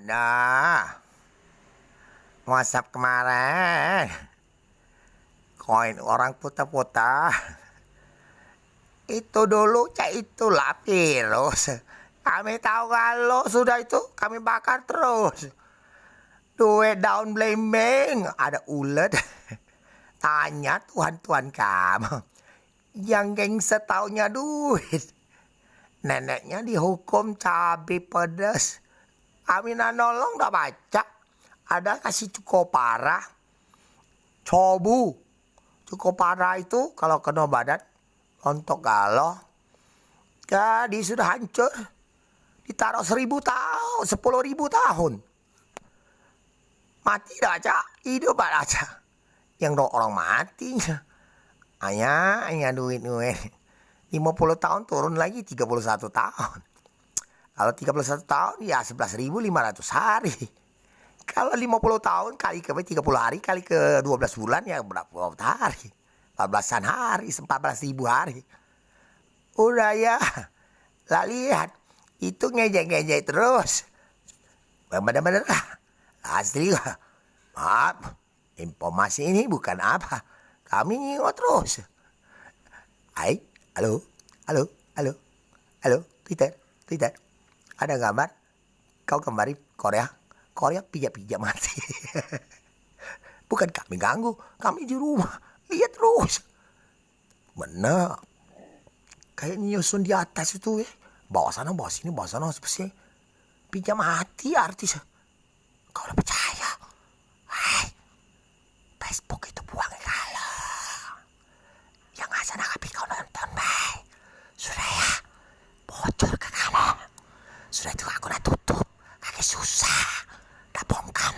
Nah, WhatsApp kemarin, koin orang putar-putar. Itu dulu, cak itulah virus. Kami tahu kalau sudah itu kami bakar terus. Duit daun belimbing, ada ulet. Tanya tuan-tuan kamu. Yang geng setaunya duit. Neneknya dihukum cabai pedas. Kami nolong gak baca. Ada kasih cukup parah. Cobu. Cukup parah itu kalau kena badan. Untuk galau. Jadi sudah hancur. Ditaruh 1.000 tahun. 10.000 tahun. Mati dah aja. Hidup aja. Yang orang mati. Hanya duit-duit. 50 tahun turun lagi 31 tahun. Kalau 31 tahun ya 11.500 hari. Kalau 50 tahun kali ke 30 hari kali ke 12 bulan ya berapa hari? 14-an hari, 14.000 hari. Udah ya. Lah lihat. Itu ngejek-ngejek terus. Bener-bener lah. Asli lah. Maaf. Informasi ini bukan apa. Kami ngikut terus. Hai. Halo. Halo. Halo. Halo. Twitter. Ada gambar kau kembali Korea pijak-pijak mati. Bukan kami ganggu, kami di rumah lihat terus. Bener, kayak nyusun di atas itu ya, bawah sana bawah sini seperti pijak mati artis. Kau udah percaya? Hai, Facebook itu buang kalau yang asal tapi kau nonton bay sudah ya, bocor ke kamu. Sudah itu aku udah tutup. Kaki susah. Udah bongkar.